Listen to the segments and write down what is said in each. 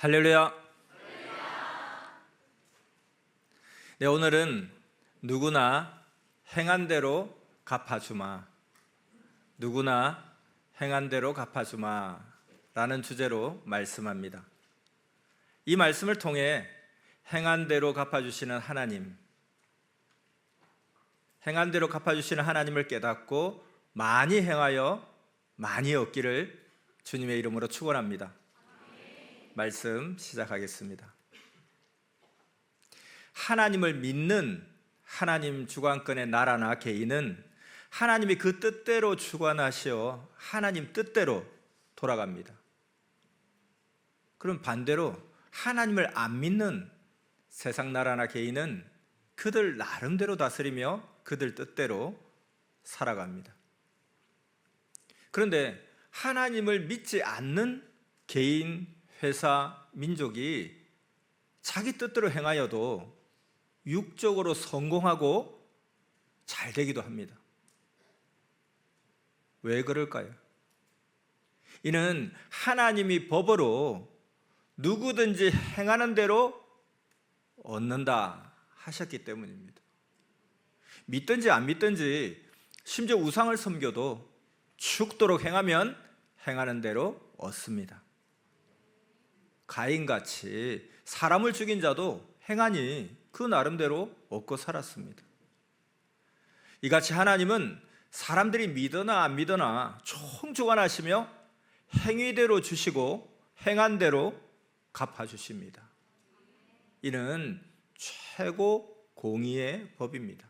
할렐루야. 네, 오늘은 누구나 행한 대로 갚아주마, 누구나 행한 대로 갚아주마 라는 주제로 말씀합니다. 이 말씀을 통해 행한 대로 갚아주시는 하나님, 행한 대로 갚아주시는 하나님을 깨닫고 많이 행하여 많이 얻기를 주님의 이름으로 축원합니다. 말씀 시작하겠습니다. 하나님을 믿는 하나님 주관권의 나라나 개인은 하나님이 그 뜻대로 주관하시어 하나님 뜻대로 돌아갑니다. 그럼 반대로 하나님을 안 믿는 세상 나라나 개인은 그들 나름대로 다스리며 그들 뜻대로 살아갑니다. 그런데 하나님을 믿지 않는 개인, 회사, 민족이 자기 뜻대로 행하여도 육적으로 성공하고 잘 되기도 합니다. 왜 그럴까요? 이는 하나님이 법으로 누구든지 행하는 대로 얻는다 하셨기 때문입니다. 믿든지 안 믿든지 심지어 우상을 섬겨도 죽도록 행하면 행하는 대로 얻습니다. 가인같이 사람을 죽인 자도 행하니 그 나름대로 얻고 살았습니다. 이같이 하나님은 사람들이 믿으나 안 믿으나 총주관하시며 행위대로 주시고 행한 대로 갚아주십니다. 이는 최고 공의의 법입니다.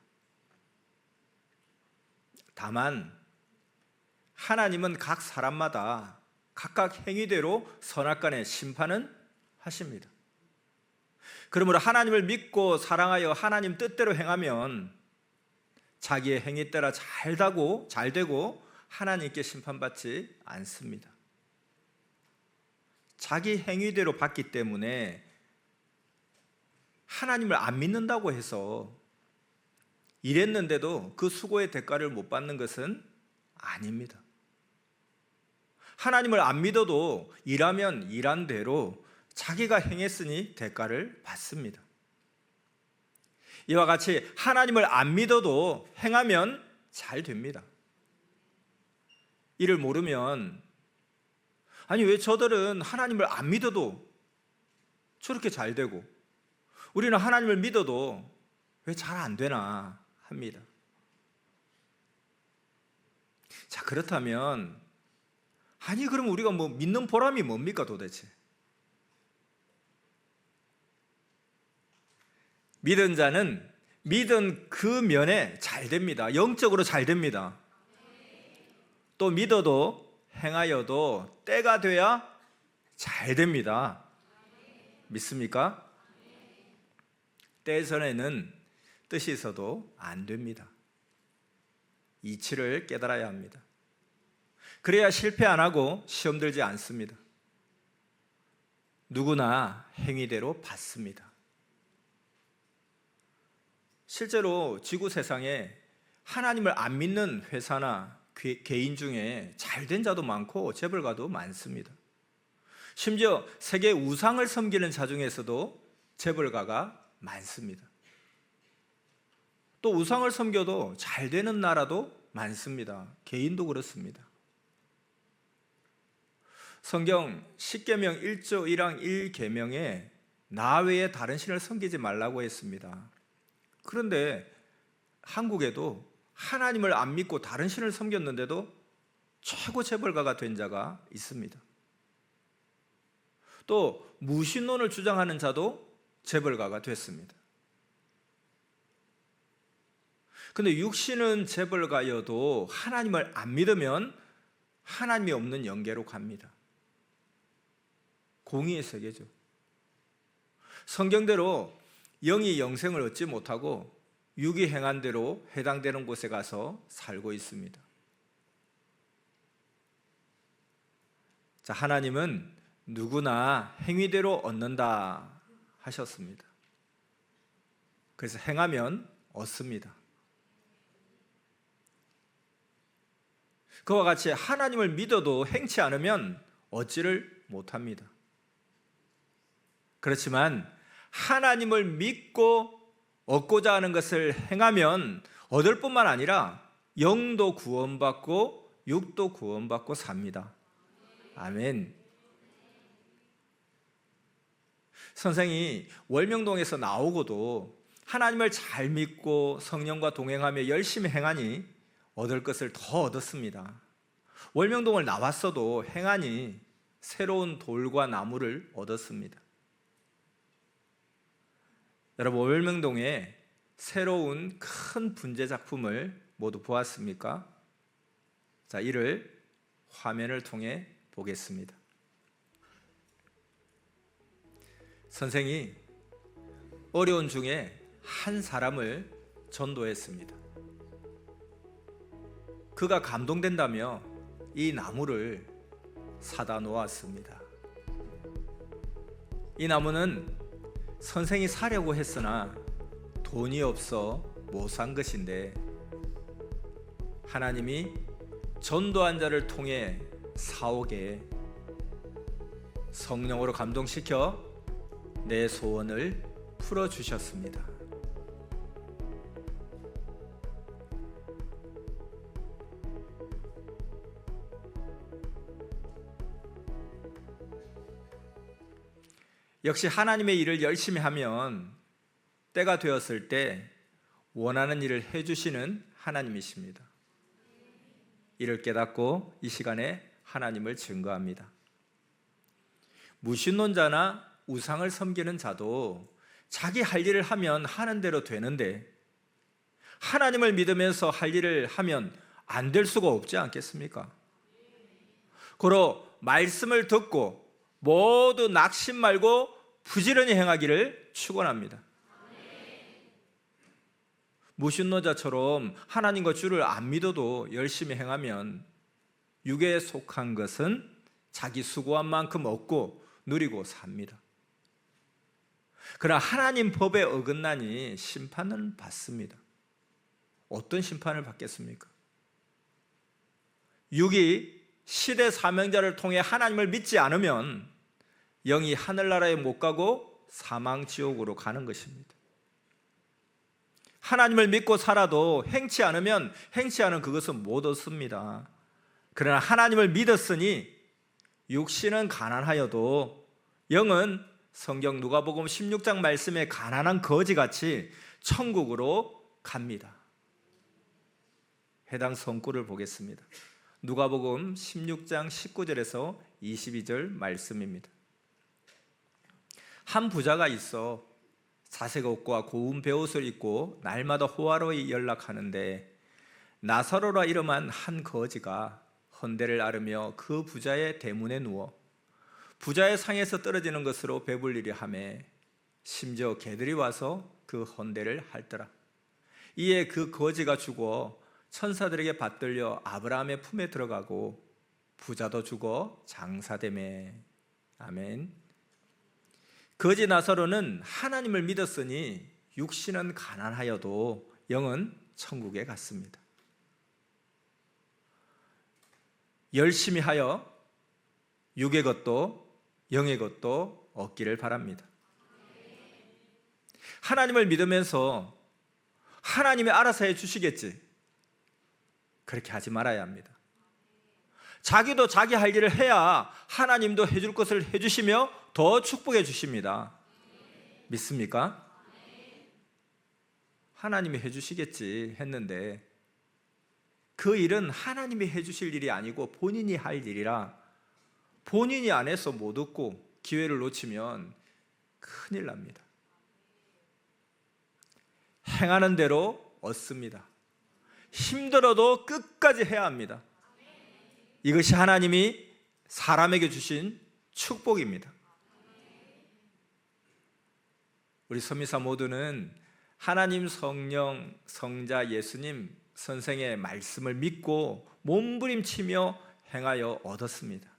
다만 하나님은 각 사람마다 각각 행위대로 선악간의 심판은 하십니다. 그러므로 하나님을 믿고 사랑하여 하나님 뜻대로 행하면 자기의 행위 따라 잘 되고 하나님께 심판받지 않습니다. 자기 행위대로 받기 때문에 하나님을 안 믿는다고 해서 일했는데도 그 수고의 대가를 못 받는 것은 아닙니다. 하나님을 안 믿어도 일하면 일한 대로 자기가 행했으니 대가를 받습니다. 이와 같이 하나님을 안 믿어도 행하면 잘 됩니다. 이를 모르면 아니 왜 저들은 하나님을 안 믿어도 저렇게 잘 되고 우리는 하나님을 믿어도 왜 잘 안 되나 합니다. 자, 그렇다면 아니 그럼 우리가 믿는 보람이 뭡니까 도대체? 믿은 자는 믿은 그 면에 잘 됩니다. 영적으로 잘 됩니다. 또 믿어도 행하여도 때가 돼야 잘 됩니다. 믿습니까? 때 전에는 뜻이 있어도 안 됩니다. 이치를 깨달아야 합니다. 그래야 실패 안 하고 시험 들지 않습니다. 누구나 행위대로 받습니다. 실제로 지구 세상에 하나님을 안 믿는 회사나 개인 중에 잘된 자도 많고 재벌가도 많습니다. 심지어 세계 우상을 섬기는 자 중에서도 재벌가가 많습니다. 또 우상을 섬겨도 잘 되는 나라도 많습니다. 개인도 그렇습니다. 성경 십계명 1조 1항 1계명에 나 외에 다른 신을 섬기지 말라고 했습니다. 그런데 한국에도 하나님을 안 믿고 다른 신을 섬겼는데도 최고 재벌가가 된 자가 있습니다. 또 무신론을 주장하는 자도 재벌가가 됐습니다. 그런데 육신은 재벌가여도 하나님을 안 믿으면 하나님이 없는 영계로 갑니다. 공의의 세계죠. 성경대로 영이 영생을 얻지 못하고 육이 행한 대로 해당되는 곳에 가서 살고 있습니다. 자, 하나님은 누구나 행위대로 얻는다 하셨습니다. 그래서 행하면 얻습니다. 그와 같이 하나님을 믿어도 행치 않으면 얻지를 못합니다. 그렇지만 하나님을 믿고 얻고자 하는 것을 행하면 얻을 뿐만 아니라 영도 구원받고 육도 구원받고 삽니다. 아멘. 선생이 월명동에서 나오고도 하나님을 잘 믿고 성령과 동행하며 열심히 행하니 얻을 것을 더 얻었습니다. 월명동을 나왔어도 행하니 새로운 돌과 나무를 얻었습니다. 여러분, 월명동에 새로운 큰 분재 작품을 모두 보았습니까? 자, 이를 화면을 통해 보겠습니다. 선생이 어려운 중에 한 사람을 전도했습니다. 그가 감동된다며 이 나무를 사다 놓았습니다. 이 나무는 선생이 사려고 했으나 돈이 없어 못 산 것인데 하나님이 전도한 자를 통해 사오게 성령으로 감동시켜 내 소원을 풀어주셨습니다. 역시 하나님의 일을 열심히 하면 때가 되었을 때 원하는 일을 해주시는 하나님이십니다. 이를 깨닫고 이 시간에 하나님을 증거합니다. 무신론자나 우상을 섬기는 자도 자기 할 일을 하면 하는 대로 되는데 하나님을 믿으면서 할 일을 하면 안 될 수가 없지 않겠습니까? 고로 말씀을 듣고 모두 낙심 말고 부지런히 행하기를 축원합니다. 무신론자처럼 하나님과 주를 안 믿어도 열심히 행하면 육에 속한 것은 자기 수고한 만큼 얻고 누리고 삽니다. 그러나 하나님 법에 어긋나니 심판은 받습니다. 어떤 심판을 받겠습니까? 육이 시대 사명자를 통해 하나님을 믿지 않으면 영이 하늘나라에 못 가고 사망 지옥으로 가는 것입니다. 하나님을 믿고 살아도 행치 않으면 행치 않은 그것은 못 얻습니다. 그러나 하나님을 믿었으니 육신은 가난하여도 영은 성경 누가복음 16장 말씀에 가난한 거지같이 천국으로 갑니다. 해당 성구를 보겠습니다. 누가복음 16장 19절에서 22절 말씀입니다. 한 부자가 있어 자색 옷과 고운 베옷을 입고 날마다 호화로이 연락하는데 나사로라 이름한 한 거지가 헌대를 앓으며 그 부자의 대문에 누워 부자의 상에서 떨어지는 것으로 배불리려 하매 심지어 개들이 와서 그 헌대를 핥더라. 이에 그 거지가 죽어 천사들에게 받들려 아브라함의 품에 들어가고 부자도 죽어 장사되매. 아멘. 거지 나사로는 하나님을 믿었으니 육신은 가난하여도 영은 천국에 갔습니다. 열심히 하여 육의 것도 영의 것도 얻기를 바랍니다. 하나님을 믿으면서 하나님이 알아서 해주시겠지, 그렇게 하지 말아야 합니다. 자기도 자기 할 일을 해야 하나님도 해줄 것을 해주시며 더 축복해 주십니다. 믿습니까? 하나님이 해주시겠지 했는데 그 일은 하나님이 해주실 일이 아니고 본인이 할 일이라 본인이 안 해서 못 얻고 기회를 놓치면 큰일 납니다. 행하는 대로 얻습니다. 힘들어도 끝까지 해야 합니다. 이것이 하나님이 사람에게 주신 축복입니다. 우리 선미사 모두는 하나님, 성령, 성자, 예수님, 선생의 말씀을 믿고 몸부림치며 행하여 얻었습니다.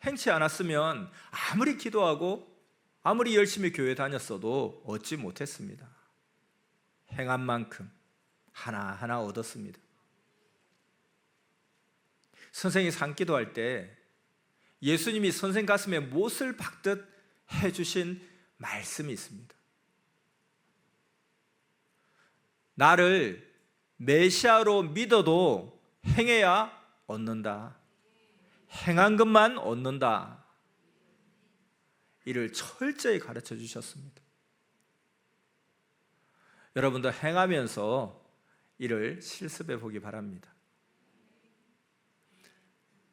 행치 않았으면 아무리 기도하고 아무리 열심히 교회 다녔어도 얻지 못했습니다. 행한 만큼 하나하나 얻었습니다. 선생이 산기도할 때 예수님이 선생 가슴에 못을 박듯 해주신 말씀이 있습니다. 나를 메시아로 믿어도 행해야 얻는다. 행한 것만 얻는다. 이를 철저히 가르쳐 주셨습니다. 여러분도 행하면서 이를 실습해 보기 바랍니다.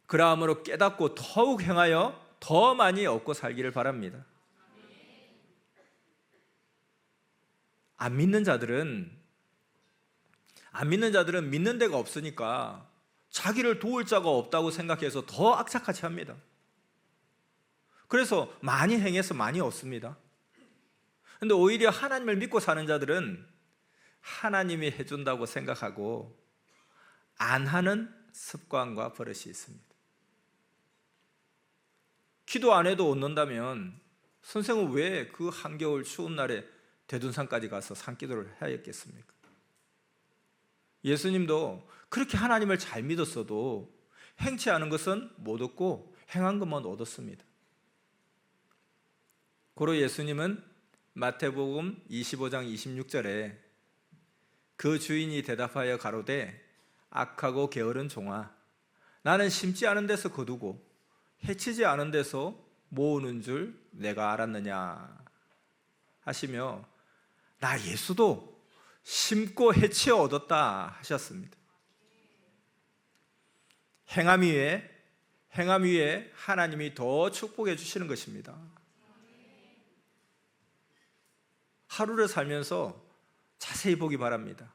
그러함으로 깨닫고 더욱 행하여 더 많이 얻고 살기를 바랍니다. 안 믿는 자들은 믿는 데가 없으니까 자기를 도울 자가 없다고 생각해서 더 악착같이 합니다. 그래서 많이 행해서 많이 얻습니다. 그런데 오히려 하나님을 믿고 사는 자들은 하나님이 해준다고 생각하고 안 하는 습관과 버릇이 있습니다. 기도 안 해도 얻는다면 선생은 왜 그 한겨울 추운 날에 대둔산까지 가서 산기도를 해야 했겠습니까? 예수님도 그렇게 하나님을 잘 믿었어도 행치 않은 것은 못 얻고 행한 것만 얻었습니다. 고로 예수님은 마태복음 25장 26절에 그 주인이 대답하여 가로되 악하고 게으른 종아, 나는 심지 않은 데서 거두고 해치지 않은 데서 모으는 줄 내가 알았느냐 하시며 나 예수도 심고 해치어 얻었다 하셨습니다. 행함 위에 하나님이 더 축복해 주시는 것입니다. 하루를 살면서 자세히 보기 바랍니다.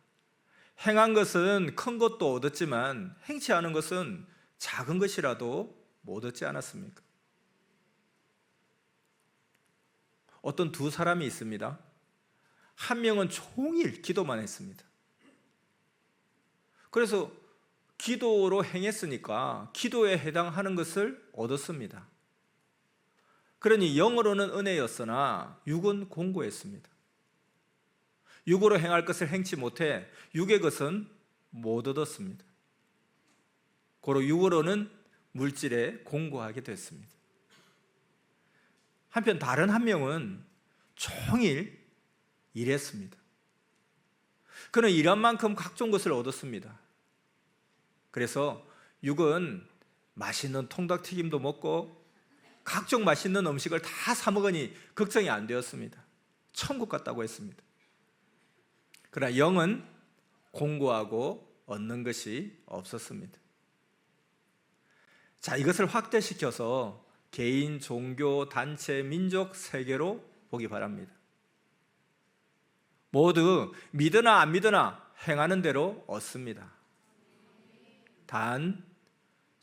행한 것은 큰 것도 얻었지만 행치 않은 것은 작은 것이라도 못 얻지 않았습니까? 어떤 두 사람이 있습니다. 한 명은 종일 기도만 했습니다. 그래서 기도로 행했으니까 기도에 해당하는 것을 얻었습니다. 그러니 영으로는 은혜였으나 육은 공고했습니다. 육으로 행할 것을 행치 못해 육의 것은 못 얻었습니다. 고로 육으로는 물질에 공고하게 됐습니다. 한편 다른 한 명은 종일 일했습니다. 그는 일한 만큼 각종 것을 얻었습니다. 그래서 육은 맛있는 통닭튀김도 먹고 각종 맛있는 음식을 다 사 먹으니 걱정이 안 되었습니다. 천국 같다고 했습니다. 그러나 영은 공고하고 얻는 것이 없었습니다. 자, 이것을 확대시켜서 개인, 종교, 단체, 민족, 세계로 보기 바랍니다. 모두 믿으나 안 믿으나 행하는 대로 얻습니다. 단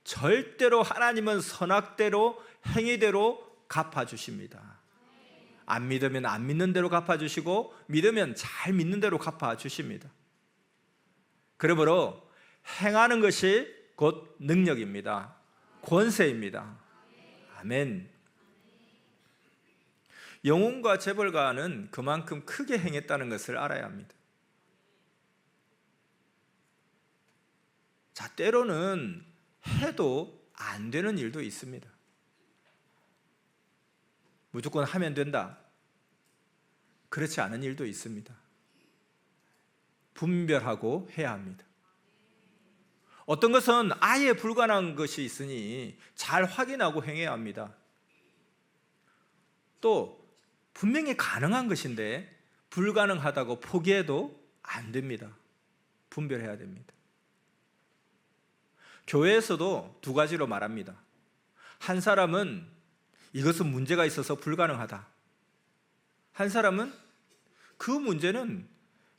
절대로 하나님은 선악대로 행위대로 갚아주십니다. 안 믿으면 안 믿는 대로 갚아주시고 믿으면 잘 믿는 대로 갚아주십니다. 그러므로 행하는 것이 곧 능력입니다. 권세입니다. 아멘. 영혼과 재벌가는 그만큼 크게 행했다는 것을 알아야 합니다. 자, 때로는 해도 안 되는 일도 있습니다. 무조건 하면 된다. 그렇지 않은 일도 있습니다. 분별하고 해야 합니다. 어떤 것은 아예 불가능한 것이 있으니 잘 확인하고 행해야 합니다. 또 분명히 가능한 것인데 불가능하다고 포기해도 안 됩니다. 분별해야 됩니다. 교회에서도 두 가지로 말합니다. 한 사람은 이것은 문제가 있어서 불가능하다. 한 사람은 그 문제는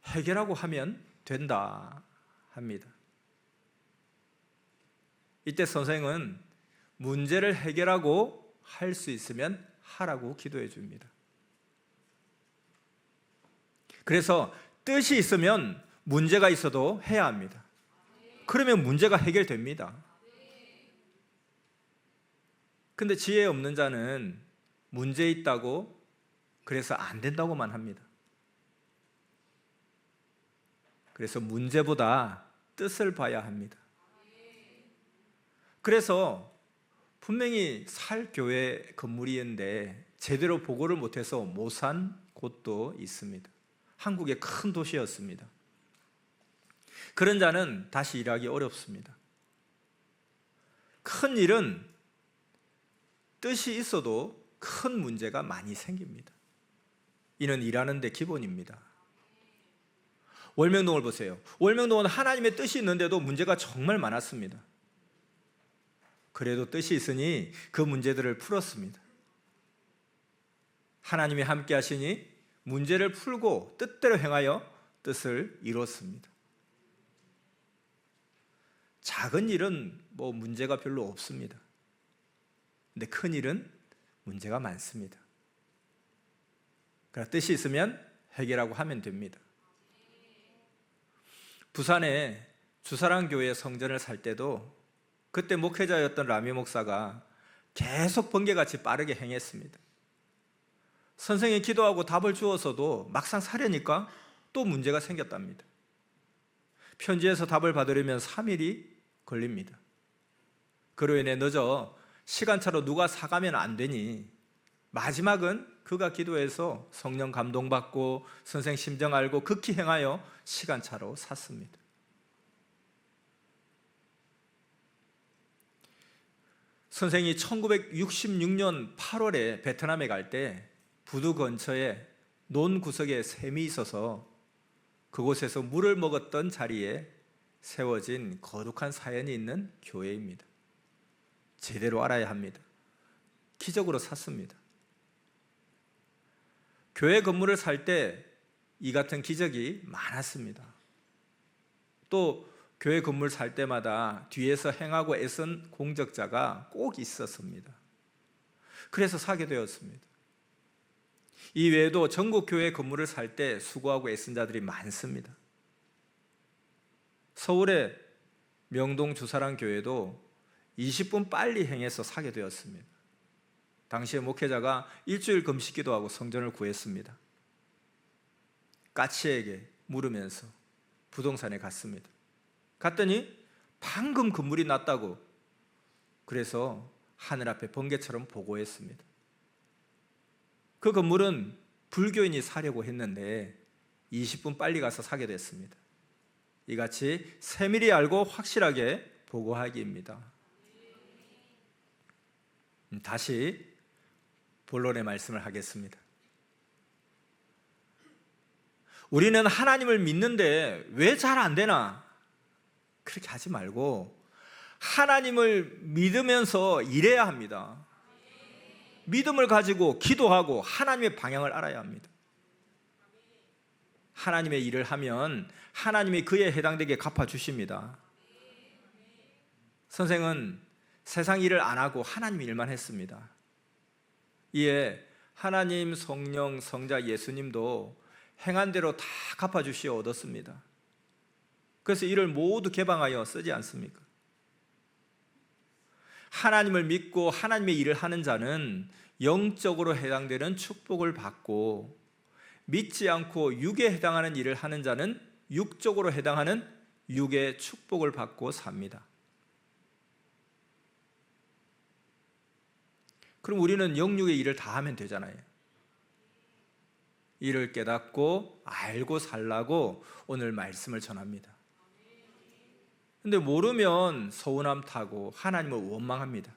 해결하고 하면 된다 합니다. 이때 선생은 문제를 해결하고 할 수 있으면 하라고 기도해 줍니다. 그래서 뜻이 있으면 문제가 있어도 해야 합니다. 그러면 문제가 해결됩니다. 근데 지혜 없는 자는 문제 있다고 그래서 안 된다고만 합니다. 그래서 문제보다 뜻을 봐야 합니다. 그래서 분명히 살 교회 건물이었는데 제대로 보고를 못해서 못 산 곳도 있습니다. 한국의 큰 도시였습니다. 그런 자는 다시 일하기 어렵습니다. 큰 일은 뜻이 있어도 큰 문제가 많이 생깁니다. 이는 일하는 데 기본입니다. 월명동을 보세요. 월명동은 하나님의 뜻이 있는데도 문제가 정말 많았습니다. 그래도 뜻이 있으니 그 문제들을 풀었습니다. 하나님이 함께 하시니 문제를 풀고 뜻대로 행하여 뜻을 이뤘습니다. 작은 일은 문제가 별로 없습니다. 근데 큰 일은 문제가 많습니다. 그러나 뜻이 있으면 해결하고 하면 됩니다. 부산에 주사랑교회 성전을 살 때도 그때 목회자였던 라미 목사가 계속 번개같이 빠르게 행했습니다. 선생이 기도하고 답을 주었어도 막상 사려니까 또 문제가 생겼답니다. 편지에서 답을 받으려면 3일이 걸립니다. 그로 인해 늦어 시간차로 누가 사가면 안 되니 마지막은 그가 기도해서 성령 감동받고 선생 심정 알고 극히 행하여 시간차로 샀습니다. 선생이 1966년 8월에 베트남에 갈 때 부두 근처에 논 구석에 샘이 있어서 그곳에서 물을 먹었던 자리에 세워진 거룩한 사연이 있는 교회입니다. 제대로 알아야 합니다. 기적으로 샀습니다. 교회 건물을 살 때 이 같은 기적이 많았습니다. 또 교회 건물 살 때마다 뒤에서 행하고 애쓴 공적자가 꼭 있었습니다. 그래서 사게 되었습니다. 이 외에도 전국 교회 건물을 살 때 수고하고 애쓴 자들이 많습니다. 서울의 명동 주사랑 교회도 20분 빨리 행해서 사게 되었습니다. 당시에 목회자가 일주일 금식 기도하고 성전을 구했습니다. 까치에게 물으면서 부동산에 갔습니다. 갔더니 방금 건물이 났다고, 그래서 하늘 앞에 번개처럼 보고했습니다. 그 건물은 불교인이 사려고 했는데 20분 빨리 가서 사게 됐습니다. 이같이 세밀히 알고 확실하게 보고하기입니다. 다시 본론의 말씀을 하겠습니다. 우리는 하나님을 믿는데 왜 잘 안 되나? 그렇게 하지 말고 하나님을 믿으면서 일해야 합니다. 믿음을 가지고 기도하고 하나님의 방향을 알아야 합니다. 하나님의 일을 하면 하나님이 그에 해당되게 갚아주십니다. 선생은 세상 일을 안 하고 하나님 일만 했습니다. 이에 하나님, 성령, 성자 예수님도 행한 대로 다 갚아주시어 얻었습니다. 그래서 이를 모두 개방하여 쓰지 않습니까? 하나님을 믿고 하나님의 일을 하는 자는 영적으로 해당되는 축복을 받고, 믿지 않고 육에 해당하는 일을 하는 자는 육적으로 해당하는 육의 축복을 받고 삽니다. 그럼 우리는 영육의 일을 다 하면 되잖아요. 이를 깨닫고 알고 살라고 오늘 말씀을 전합니다. 근데 모르면 서운함 타고 하나님을 원망합니다.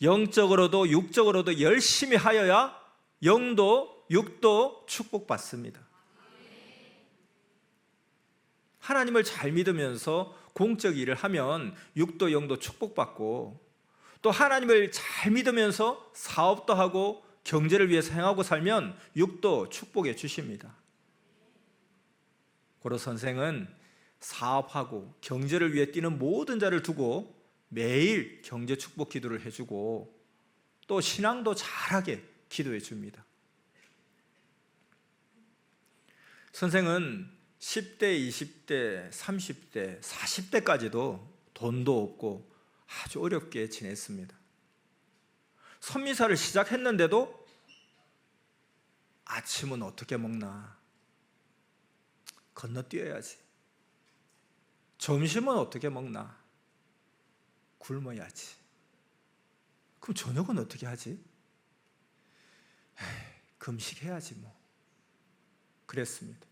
영적으로도 육적으로도 열심히 하여야 영도 육도 축복받습니다. 하나님을 잘 믿으면서 공적 일을 하면 육도 영도 축복받고, 또 하나님을 잘 믿으면서 사업도 하고 경제를 위해서 행하고 살면 육도 축복해 주십니다. 고로 선생은 사업하고 경제를 위해 뛰는 모든 자를 두고 매일 경제 축복 기도를 해주고, 또 신앙도 잘하게 기도해 줍니다. 선생은 10대, 20대, 30대, 40대까지도 돈도 없고 아주 어렵게 지냈습니다. 선미사를 시작했는데도 아침은 어떻게 먹나? 건너뛰어야지. 점심은 어떻게 먹나? 굶어야지. 그럼 저녁은 어떻게 하지? 금식해야지 뭐. 그랬습니다.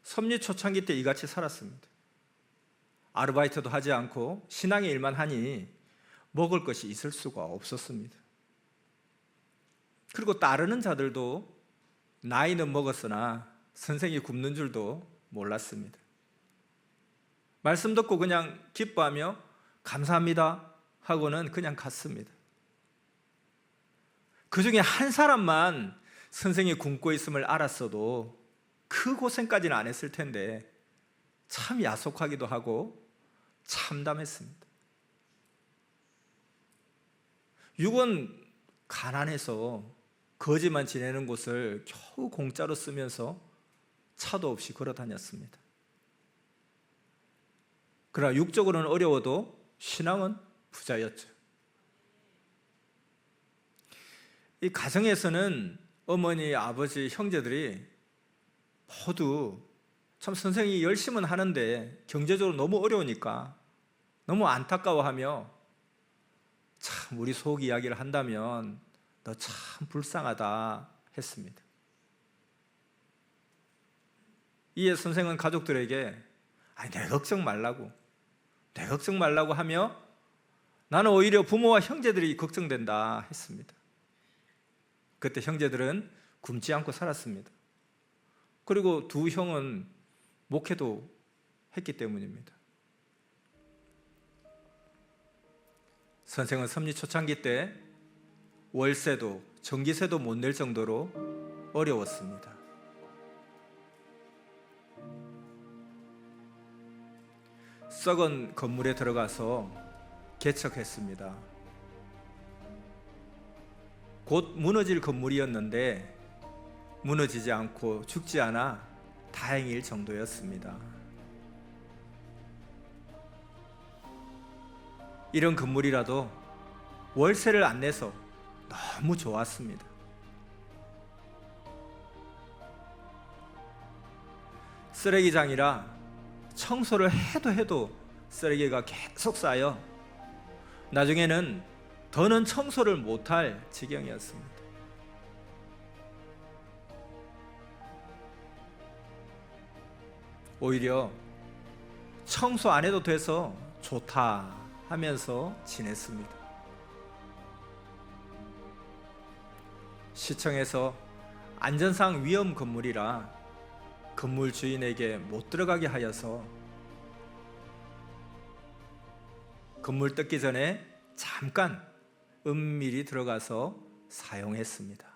섭리 초창기 때 이같이 살았습니다. 아르바이트도 하지 않고 신앙의 일만 하니 먹을 것이 있을 수가 없었습니다. 그리고 따르는 자들도 나이는 먹었으나 선생이 굶는 줄도 몰랐습니다. 말씀 듣고 그냥 기뻐하며 감사합니다 하고는 그냥 갔습니다. 그 중에 한 사람만 선생이 굶고 있음을 알았어도 그 고생까지는 안 했을 텐데 참 야속하기도 하고 참담했습니다. 육은 가난해서 거지만 지내는 곳을 겨우 공짜로 쓰면서 차도 없이 걸어 다녔습니다. 그러나 육적으로는 어려워도 신앙은 부자였죠. 이 가정에서는 어머니, 아버지, 형제들이 모두 참 선생이 열심은 하는데 경제적으로 너무 어려우니까 너무 안타까워하며 참 우리 속 이야기를 한다면 너 참 불쌍하다 했습니다. 이에 선생은 가족들에게 내 걱정 말라고 하며 나는 오히려 부모와 형제들이 걱정된다 했습니다. 그때 형제들은 굶지 않고 살았습니다. 그리고 두 형은 목회도 했기 때문입니다. 선생은 섭리 초창기 때 월세도 전기세도 못 낼 정도로 어려웠습니다. 썩은 건물에 들어가서 개척했습니다. 곧 무너질 건물이었는데 무너지지 않고 죽지 않아 다행일 정도였습니다. 이런 건물이라도 월세를 안 내서 너무 좋았습니다. 쓰레기장이라 청소를 해도 쓰레기가 계속 쌓여 나중에는 더는 청소를 못할 지경이었습니다. 오히려 청소 안 해도 돼서 좋다 하면서 지냈습니다. 시청에서 안전상 위험 건물이라 건물 주인에게 못 들어가게 하여서 건물 뜯기 전에 잠깐 은밀히 들어가서 사용했습니다.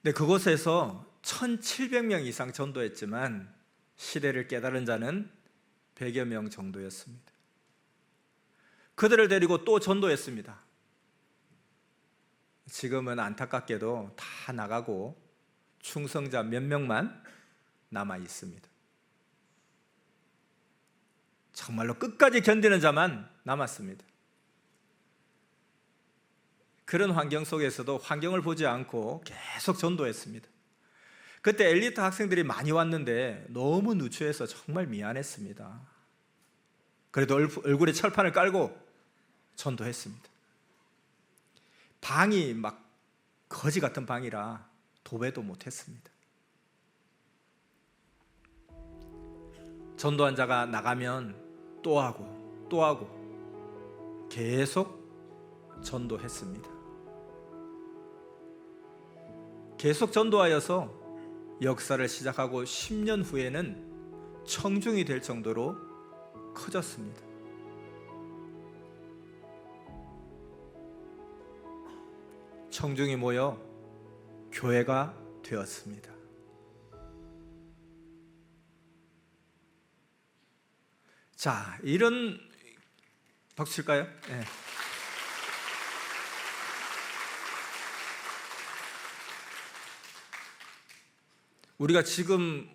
네, 그곳에서 1700명 이상 전도했지만 시대를 깨달은 자는 100여 명 정도였습니다. 그들을 데리고 또 전도했습니다. 지금은 안타깝게도 다 나가고 충성자 몇 명만 남아 있습니다. 정말로 끝까지 견디는 자만 남았습니다. 그런 환경 속에서도 환경을 보지 않고 계속 전도했습니다. 그때 엘리트 학생들이 많이 왔는데 너무 누추해서 정말 미안했습니다. 그래도 얼굴에 철판을 깔고 전도했습니다. 방이 막 거지 같은 방이라 도배도 못했습니다. 전도한 자가 나가면 또 하고 계속 전도했습니다. 계속 전도하여서 역사를 시작하고 10년 후에는 청중이 될 정도로 커졌습니다. 청중이 모여 교회가 되었습니다. 자, 이런 박수 칠까요? 네. 우리가 지금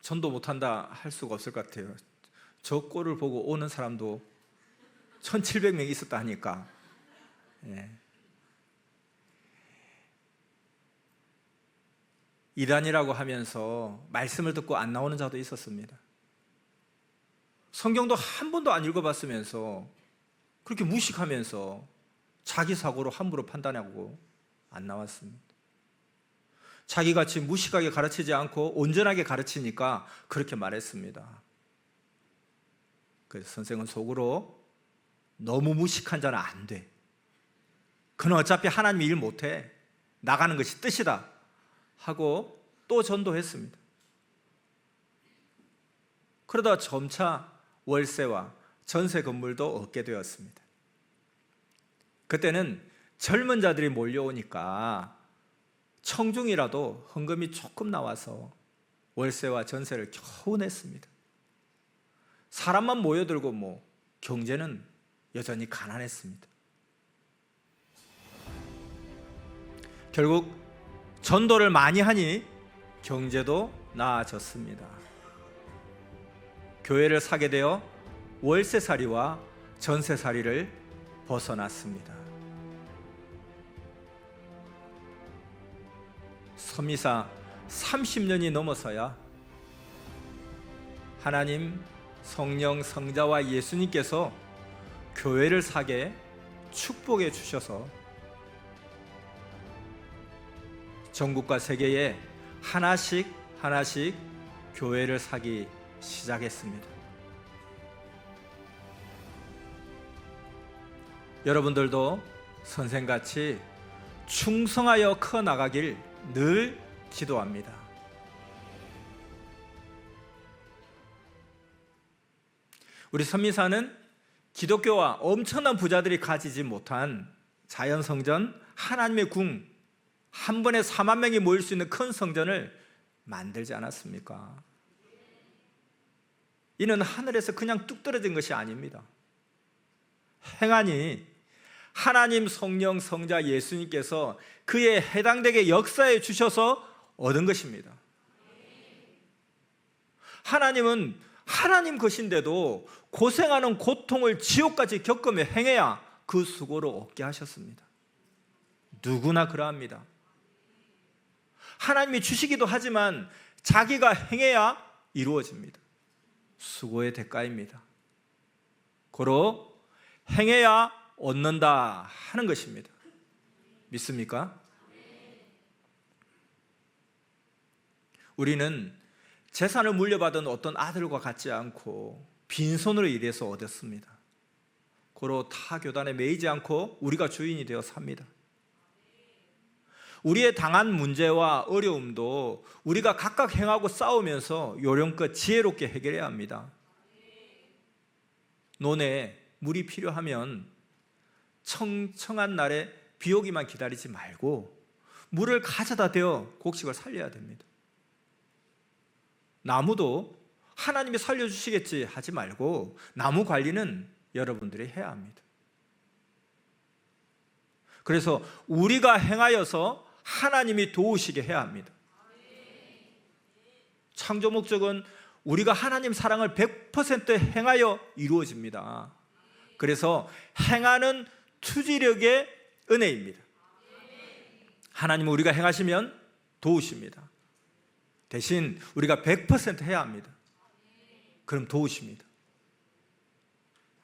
전도 못한다 할 수가 없을 것 같아요. 저 꼴을 보고 오는 사람도 1700명 있었다 하니까. 예. 이단이라고 하면서 말씀을 듣고 안 나오는 자도 있었습니다. 성경도 한 번도 안 읽어봤으면서 그렇게 무식하면서 자기 사고로 함부로 판단하고 안 나왔습니다. 자기같이 무식하게 가르치지 않고 온전하게 가르치니까 그렇게 말했습니다. 그래서 선생은 속으로 너무 무식한 자는 안 돼. 그는 어차피 하나님 일 못해. 나가는 것이 뜻이다 하고 또 전도했습니다. 그러다 점차 월세와 전세 건물도 얻게 되었습니다. 그때는 젊은 자들이 몰려오니까 청중이라도 헌금이 조금 나와서 월세와 전세를 겨우 냈습니다. 사람만 모여들고 경제는 여전히 가난했습니다. 결국 전도를 많이 하니 경제도 나아졌습니다. 교회를 사게 되어 월세살이와 전세살이를 벗어났습니다. 섬이사 30년이 넘어서야 하나님, 성령, 성자와 예수님께서 교회를 사게 축복해 주셔서 전국과 세계에 하나씩 교회를 사기 시작했습니다. 여러분들도 선생같이 충성하여 커 나가길 늘 기도합니다. 우리 선미사는 기독교와 엄청난 부자들이 가지지 못한 자연성전 하나님의 궁, 한 번에 4만 명이 모일 수 있는 큰 성전을 만들지 않았습니까? 이는 하늘에서 그냥 뚝 떨어진 것이 아닙니다. 행하니 하나님, 성령, 성자 예수님께서 그에 해당되게 역사해 주셔서 얻은 것입니다. 하나님은 하나님 것인데도 고생하는 고통을 지옥까지 겪으며 행해야 그 수고를 얻게 하셨습니다. 누구나 그러합니다. 하나님이 주시기도 하지만 자기가 행해야 이루어집니다. 수고의 대가입니다. 고로 행해야 얻는다 하는 것입니다. 믿습니까? 우리는 재산을 물려받은 어떤 아들과 같지 않고 빈손으로 일해서 얻었습니다. 고로 타 교단에 매이지 않고 우리가 주인이 되어 삽니다. 우리의 당한 문제와 어려움도 우리가 각각 행하고 싸우면서 요령껏 지혜롭게 해결해야 합니다. 논에 물이 필요하면 청청한 날에 비 오기만 기다리지 말고 물을 가져다 대어 곡식을 살려야 됩니다. 나무도 하나님이 살려주시겠지 하지 말고 나무 관리는 여러분들이 해야 합니다. 그래서 우리가 행하여서 하나님이 도우시게 해야 합니다. 창조 목적은 우리가 하나님 사랑을 100% 행하여 이루어집니다. 그래서 행하는 투지력의 은혜입니다. 하나님은 우리가 행하시면 도우십니다. 대신 우리가 100% 해야 합니다. 그럼 도우십니다.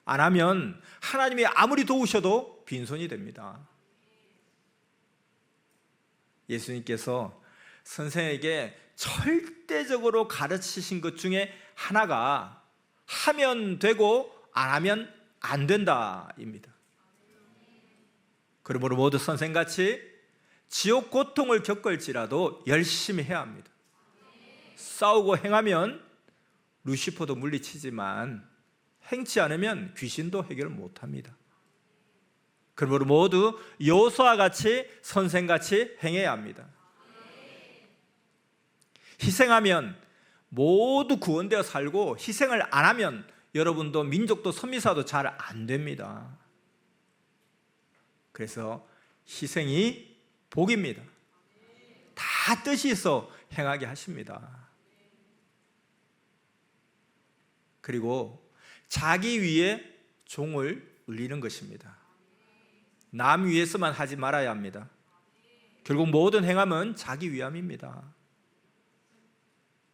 안 하면 하나님이 아무리 도우셔도 빈손이 됩니다. 예수님께서 선생에게 절대적으로 가르치신 것 중에 하나가 하면 되고 안 하면 안 된다입니다. 그러므로 모두 선생같이 지옥 고통을 겪을지라도 열심히 해야 합니다. 싸우고 행하면 루시퍼도 물리치지만 행치 않으면 귀신도 해결을 못합니다. 그러므로 모두 요소와 같이 선생같이 행해야 합니다. 희생하면 모두 구원되어 살고 희생을 안 하면 여러분도 민족도 선미사도 잘 안 됩니다. 그래서 희생이 복입니다. 다 뜻이 있어 행하게 하십니다. 그리고 자기 위에 종을 울리는 것입니다. 남 위해서만 하지 말아야 합니다. 결국 모든 행함은 자기 위함입니다.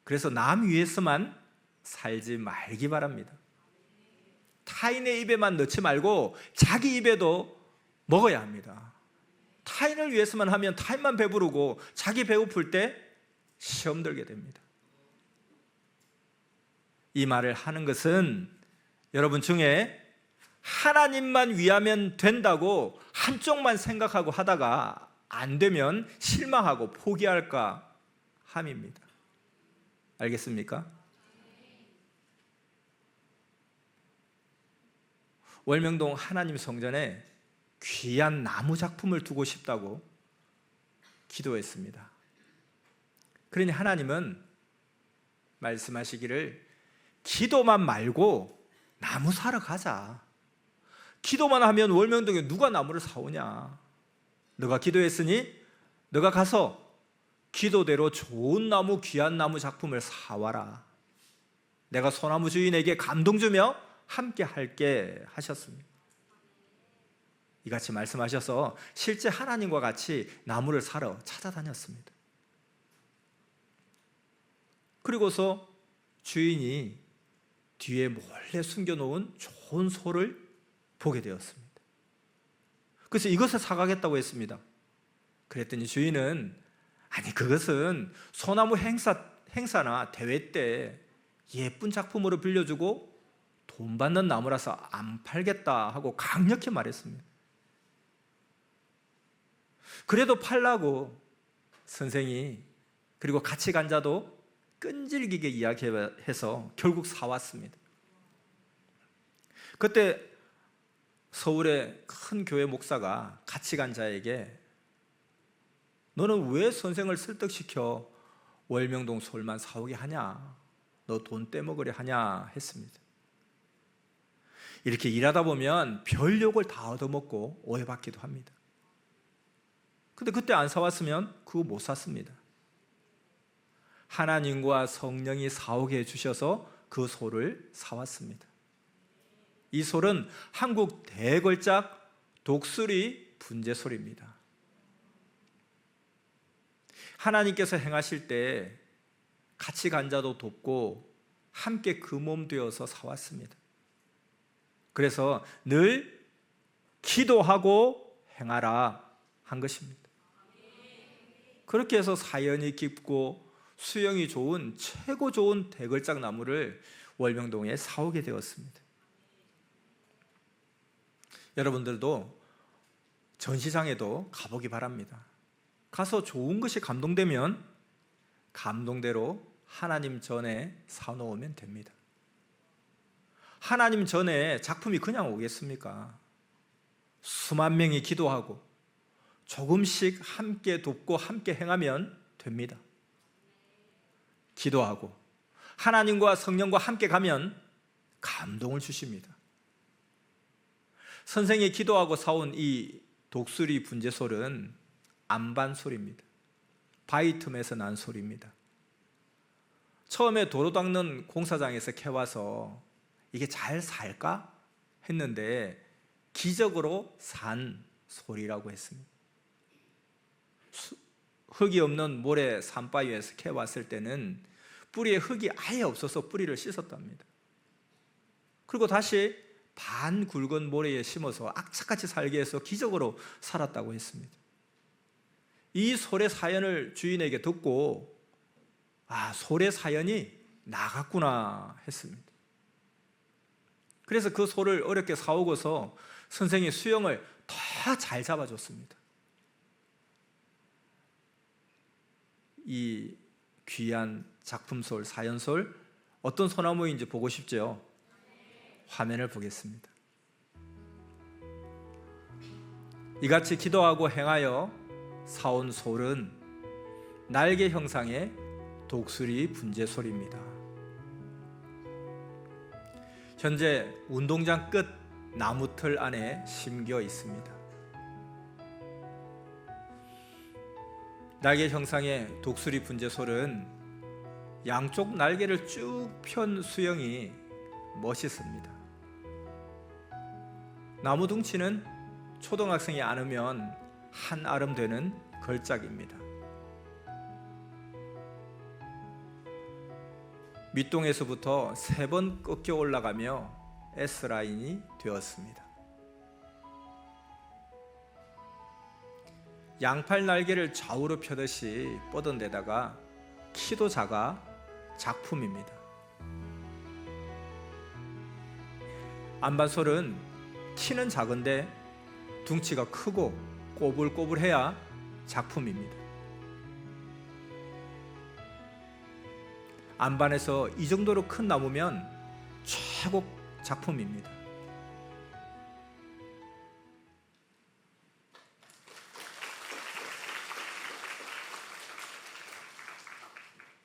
그래서 남 위해서만 살지 말기 바랍니다. 타인의 입에만 넣지 말고 자기 입에도 먹어야 합니다. 타인을 위해서만 하면 타인만 배부르고 자기 배고플 때 시험 들게 됩니다. 이 말을 하는 것은 여러분 중에 하나님만 위하면 된다고 한쪽만 생각하고 하다가 안 되면 실망하고 포기할까 함입니다. 알겠습니까? 월명동 하나님 성전에 귀한 나무 작품을 두고 싶다고 기도했습니다. 그러니 하나님은 말씀하시기를 기도만 말고 나무 사러 가자. 기도만 하면 월명동에 누가 나무를 사오냐. 너가 기도했으니 너가 가서 기도대로 좋은 나무, 귀한 나무 작품을 사와라. 내가 소나무 주인에게 감동 주며 함께 할게 하셨습니다. 이같이 말씀하셔서 실제 하나님과 같이 나무를 사러 찾아다녔습니다. 그리고서 주인이 뒤에 몰래 숨겨놓은 좋은 소를 보게 되었습니다. 그래서 이것을 사가겠다고 했습니다. 그랬더니 주인은 아니 그것은 소나무 행사나 대회 때 예쁜 작품으로 빌려주고 돈 받는 나무라서 안 팔겠다 하고 강력히 말했습니다. 그래도 팔라고 선생이 그리고 같이 간 자도 끈질기게 이야기해서 결국 사왔습니다. 그때 서울의 큰 교회 목사가 같이 간 자에게 너는 왜 선생을 설득시켜 월명동 솔만 사오게 하냐? 너 돈 떼먹으려 하냐? 했습니다. 이렇게 일하다 보면 별 욕을 다 얻어먹고 오해받기도 합니다. 근데 그때 안 사왔으면 그거 못 샀습니다. 하나님과 성령이 사오게 해주셔서 그 소를 사왔습니다. 이 소는 한국 대걸작 독수리 분재소리입니다. 하나님께서 행하실 때 같이 간 자도 돕고 함께 그 몸 되어서 사왔습니다. 그래서 늘 기도하고 행하라 한 것입니다. 그렇게 해서 사연이 깊고 수영이 좋은 최고 좋은 대걸작 나무를 월명동에 사오게 되었습니다. 여러분들도 전시장에도 가보기 바랍니다. 가서 좋은 것이 감동되면 감동대로 하나님 전에 사놓으면 됩니다. 하나님 전에 작품이 그냥 오겠습니까? 수만 명이 기도하고 조금씩 함께 돕고 함께 행하면 됩니다. 기도하고 하나님과 성령과 함께 가면 감동을 주십니다. 선생이 기도하고 사온 이 독수리 분재솔은 안반솔입니다. 바위 틈에서 난 소리입니다. 처음에 도로 닦는 공사장에서 캐와서 이게 잘 살까 했는데 기적으로 산 소리라고 했습니다. 흙이 없는 모래 산바위에서 캐왔을 때는 뿌리에 흙이 아예 없어서 뿌리를 씻었답니다. 그리고 다시 반 굵은 모래에 심어서 악착같이 살게 해서 기적으로 살았다고 했습니다. 이 소의 사연을 주인에게 듣고 소의 사연이 나갔구나 했습니다. 그래서 그 소를 어렵게 사오고서 선생이 수영을 더 잘 잡아줬습니다. 이 귀한 작품솔, 사연솔 어떤 소나무인지 보고 싶죠? 화면을 보겠습니다. 이같이 기도하고 행하여 사온 솔은 날개 형상의 독수리 분재솔입니다. 현재 운동장 끝 나무틀 안에 심겨 있습니다. 날개 형상의 독수리 분재솔은 양쪽 날개를 쭉 편 수영이 멋있습니다. 나무 둥치는 초등학생이 안으면 한 아름 되는 걸작입니다. 밑동에서부터 3번 꺾여 올라가며 S라인이 되었습니다. 양팔 날개를 좌우로 펴듯이 뻗은 데다가 키도 작아 작품입니다. 안반솔은 키는 작은데 둥치가 크고 꼬불꼬불해야 작품입니다. 안반에서 이 정도로 큰 나무면 최고 작품입니다.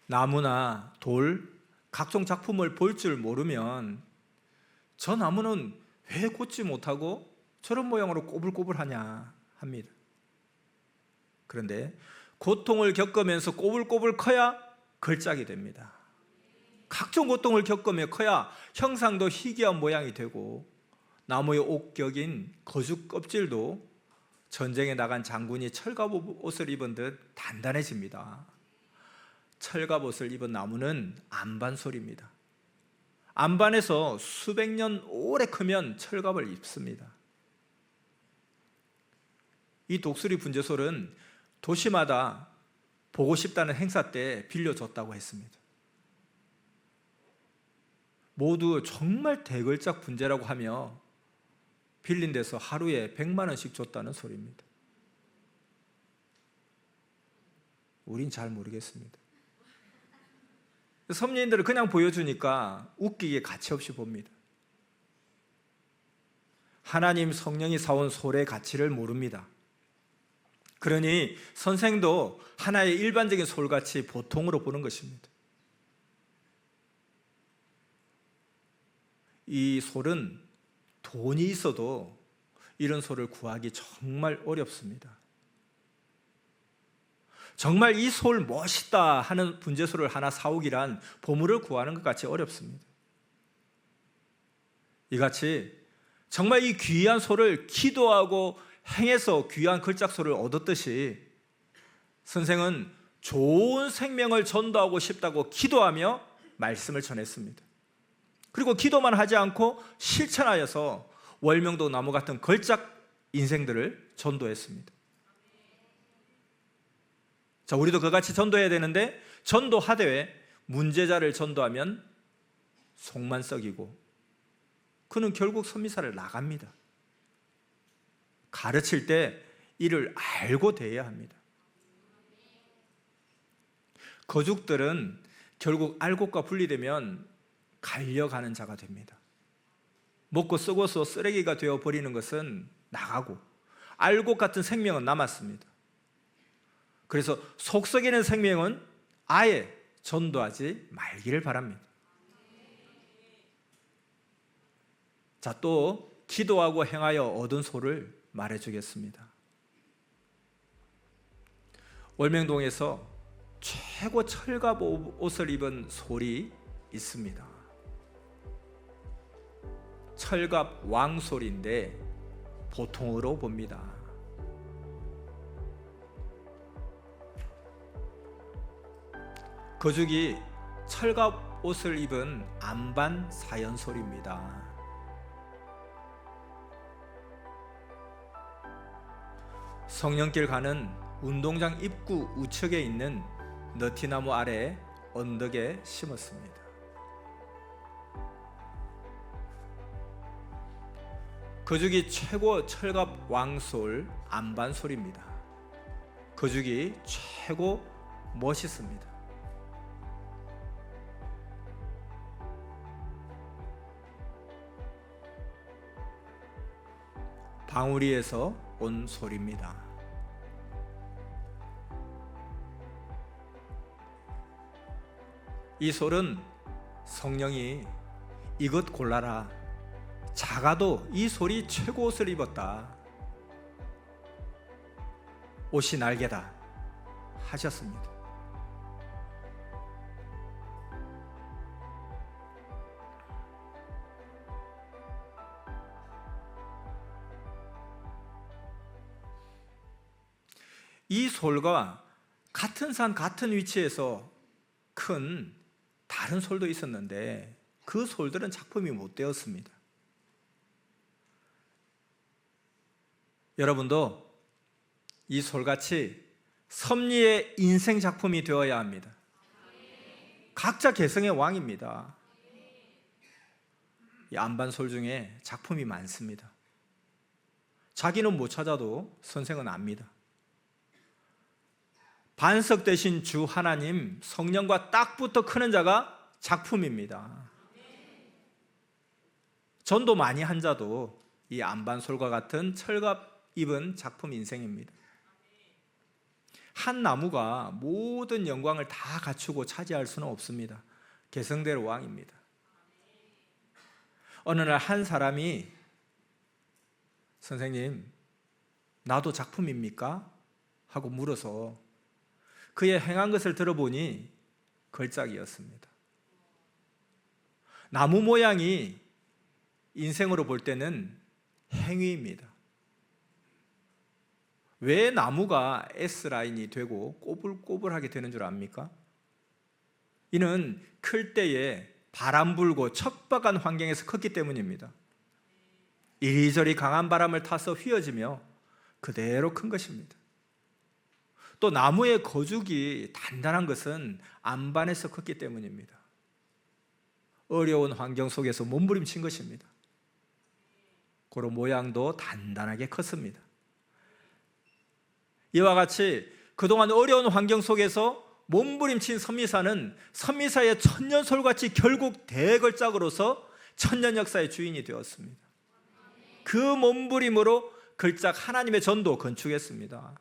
나무나 돌, 각종 작품을 볼 줄 모르면 저 나무는 왜 꽂지 못하고 저런 모양으로 꼬불꼬불하냐 합니다. 그런데 고통을 겪으면서 꼬불꼬불 커야 걸작이 됩니다. 각종 고통을 겪으며 커야 형상도 희귀한 모양이 되고 나무의 옥격인 거죽 껍질도 전쟁에 나간 장군이 철갑옷을 입은 듯 단단해집니다. 철갑옷을 입은 나무는 안반솔입니다. 안반에서 수백 년 오래 크면 철갑을 입습니다. 이 독수리 분재솔은 도시마다 보고 싶다는 행사 때 빌려줬다고 했습니다. 모두 정말 대걸작 분재라고 하며 빌린 데서 하루에 100만 원씩 줬다는 소리입니다. 우린 잘 모르겠습니다. 섭리인들은 그냥 보여주니까 웃기게 가치없이 봅니다. 하나님 성령이 사온 솔의 가치를 모릅니다. 그러니 선생도 하나의 일반적인 솔같이 보통으로 보는 것입니다. 이 솔은 돈이 있어도 이런 솔을 구하기 정말 어렵습니다. 정말 이 솔 멋있다 하는 분재솔을 하나 사오기란 보물을 구하는 것 같이 어렵습니다. 이같이 정말 이 귀한 솔을 기도하고 행해서 귀한 걸작솔을 얻었듯이 선생은 좋은 생명을 전도하고 싶다고 기도하며 말씀을 전했습니다. 그리고 기도만 하지 않고 실천하여서 월명도 나무 같은 걸작 인생들을 전도했습니다. 자, 우리도 그같이 전도해야 되는데 전도하되 문제자를 전도하면 속만 썩이고 그는 결국 선미사를 나갑니다. 가르칠 때 이를 알고 대해야 합니다. 거죽들은 결국 알곡과 분리되면 갈려가는 자가 됩니다. 먹고 썩어서 쓰레기가 되어버리는 것은 나가고 알곡 같은 생명은 남았습니다. 그래서 속썩이는 생명은 아예 전도하지 말기를 바랍니다. 자, 또 기도하고 행하여 얻은 소를 말해주겠습니다. 월명동에서 최고 철갑 옷을 입은 솔이 있습니다. 철갑 왕솔인데 보통으로 봅니다. 거죽이 철갑 옷을 입은 안반 사연솔입니다. 성령길 가는 운동장 입구 우측에 있는 너티나무 아래 언덕에 심었습니다. 거죽이 최고 철갑 왕솔 안반솔입니다. 거죽이 최고 멋있습니다. 방우리에서 온 솔입니다. 이 솔은 성령이 이것 골라라, 작아도 이 솔이 최고 옷을 입었다, 옷이 날개다 하셨습니다. 이 솔과 같은 산 같은 위치에서 큰 다른 솔도 있었는데 그 솔들은 작품이 못 되었습니다. 여러분도 이 솔같이 섭리의 인생 작품이 되어야 합니다. 각자 개성의 왕입니다. 이 안반솔 중에 작품이 많습니다. 자기는 못 찾아도 선생은 압니다. 반석 대신 주 하나님 성령과 딱 붙어 크는 자가 작품입니다. 전도 많이 한 자도 이 안반솔과 같은 철갑 입은 작품 인생입니다. 한 나무가 모든 영광을 다 갖추고 차지할 수는 없습니다. 개성대로 왕입니다. 어느 날 한 사람이 선생님, 나도 작품입니까? 하고 물어서 그의 행한 것을 들어보니 걸작이었습니다. 나무 모양이 인생으로 볼 때는 행위입니다. 왜 나무가 S라인이 되고 꼬불꼬불하게 되는 줄 압니까? 이는 클 때에 바람 불고 척박한 환경에서 컸기 때문입니다. 이리저리 강한 바람을 타서 휘어지며 그대로 큰 것입니다. 또 나무의 거죽이 단단한 것은 안반에서 컸기 때문입니다. 어려운 환경 속에서 몸부림친 것입니다. 그런 모양도 단단하게 컸습니다. 이와 같이 그동안 어려운 환경 속에서 몸부림친 선미사는 선미사의 천년솔같이 결국 대걸작으로서 천년 역사의 주인이 되었습니다. 그 몸부림으로 걸작 하나님의 전도 건축했습니다.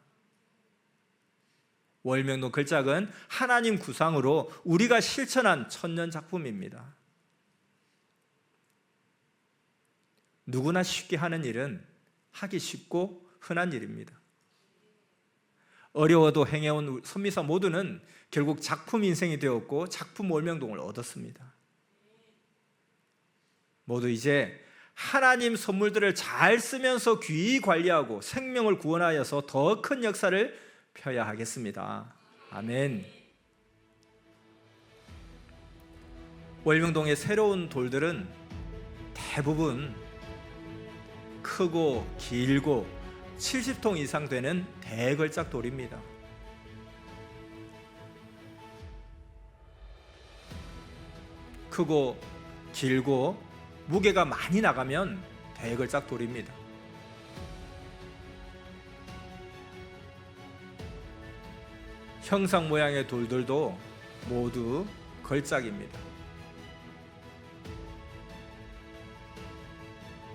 월명동 걸작은 하나님 구상으로 우리가 실천한 천년 작품입니다. 누구나 쉽게 하는 일은 하기 쉽고 흔한 일입니다. 어려워도 행해온 선미사 모두는 결국 작품 인생이 되었고 작품 월명동을 얻었습니다. 모두 이제 하나님 선물들을 잘 쓰면서 귀히 관리하고 생명을 구원하여서 더 큰 역사를 펴야 하겠습니다. 아멘. 월명동의 새로운 돌들은 대부분 크고 길고 70통 이상 되는 대걸작 돌입니다. 크고 길고 무게가 많이 나가면 대걸작 돌입니다. 형상 모양의 돌들도 모두 걸작입니다.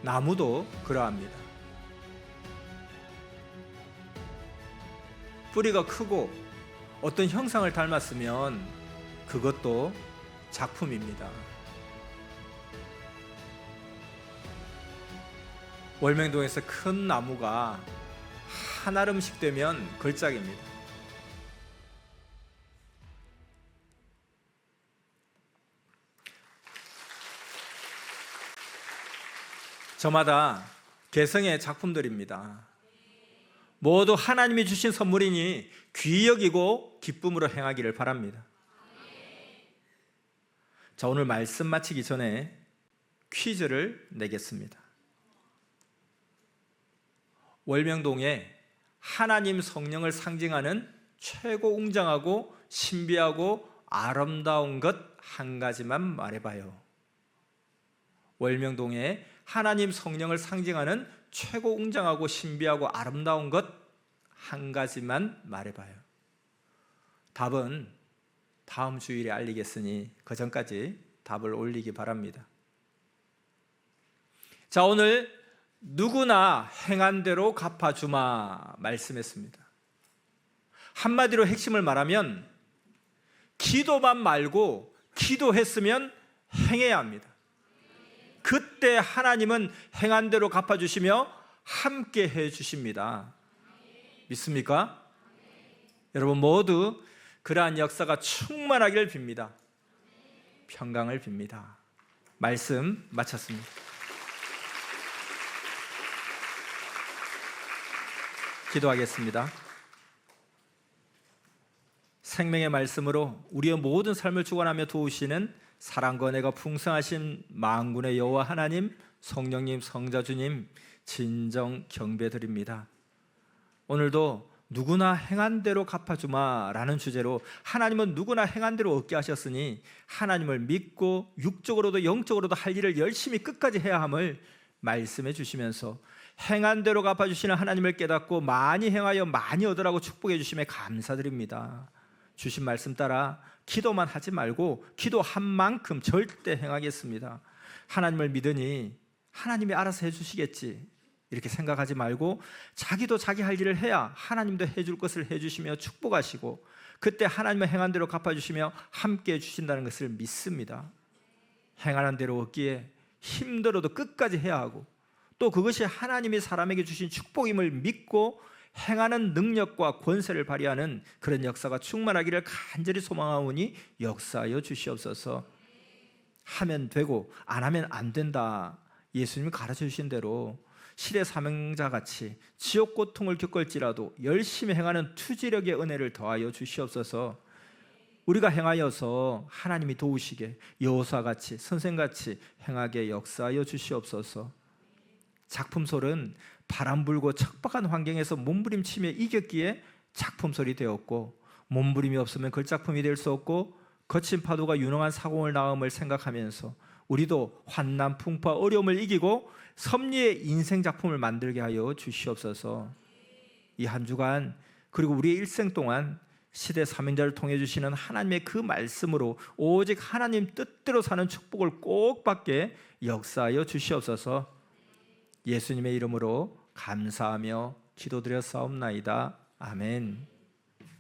나무도 그러합니다. 뿌리가 크고 어떤 형상을 닮았으면 그것도 작품입니다. 월명동에서 큰 나무가 한아름씩 되면 걸작입니다. 저마다 개성의 작품들입니다. 모두 하나님이 주신 선물이니 귀히 여기고 기쁨으로 행하기를 바랍니다. 자, 오늘 말씀 마치기 전에 퀴즈를 내겠습니다. 월명동에 하나님 성령을 상징하는 최고 웅장하고 신비하고 아름다운 것 한 가지만 말해봐요. 월명동에 하나님 성령을 상징하는 최고 웅장하고 신비하고 아름다운 것 한 가지만 말해봐요. 답은 다음 주일에 알리겠으니 그 전까지 답을 올리기 바랍니다. 자, 오늘 누구나 행한 대로 갚아주마 말씀했습니다. 한마디로 핵심을 말하면 기도만 말고 기도했으면 행해야 합니다. 그때 하나님은 행한 대로 갚아주시며 함께 해주십니다. 믿습니까? 여러분 모두 그러한 역사가 충만하기를 빕니다. 평강을 빕니다. 말씀 마쳤습니다. 기도하겠습니다. 생명의 말씀으로 우리의 모든 삶을 주관하며 도우시는 사랑과 은혜가 풍성하신 만군의 여호와 하나님, 성령님, 성자주님 진정 경배드립니다. 오늘도 누구나 행한 대로 갚아주마라는 주제로 하나님은 누구나 행한 대로 얻게 하셨으니 하나님을 믿고 육적으로도 영적으로도 할 일을 열심히 끝까지 해야 함을 말씀해 주시면서 행한 대로 갚아주시는 하나님을 깨닫고 많이 행하여 많이 얻으라고 축복해 주심에 감사드립니다. 주신 말씀 따라 기도만 하지 말고 기도한 만큼 절대 행하겠습니다. 하나님을 믿으니 하나님이 알아서 해주시겠지 이렇게 생각하지 말고 자기도 자기 할 일을 해야 하나님도 해줄 것을 해주시며 축복하시고 그때 하나님의 행한 대로 갚아주시며 함께 해주신다는 것을 믿습니다. 행하는 대로 얻기에 힘들어도 끝까지 해야 하고 또 그것이 하나님이 사람에게 주신 축복임을 믿고 행하는 능력과 권세를 발휘하는 그런 역사가 충만하기를 간절히 소망하오니 역사하여 주시옵소서. 하면 되고 안 하면 안 된다 예수님이 가르쳐 주신 대로 시대 사명자같이 지옥 고통을 겪을지라도 열심히 행하는 투지력의 은혜를 더하여 주시옵소서. 우리가 행하여서 하나님이 도우시게 여호수아같이 선생같이 행하게 역사하여 주시옵소서. 작품솔은 바람 불고 척박한 환경에서 몸부림치며 이겼기에 작품솔이 되었고 몸부림이 없으면 걸작품이 될 수 없고 거친 파도가 유능한 사공을 낳음을 생각하면서 우리도 환난, 풍파, 어려움을 이기고 섭리의 인생 작품을 만들게 하여 주시옵소서. 이 한 주간 그리고 우리의 일생 동안 시대 사명자를 통해 주시는 하나님의 그 말씀으로 오직 하나님 뜻대로 사는 축복을 꼭 받게 역사하여 주시옵소서. 예수님의 이름으로 감사하며 기도드렸사옵나이다. 아멘.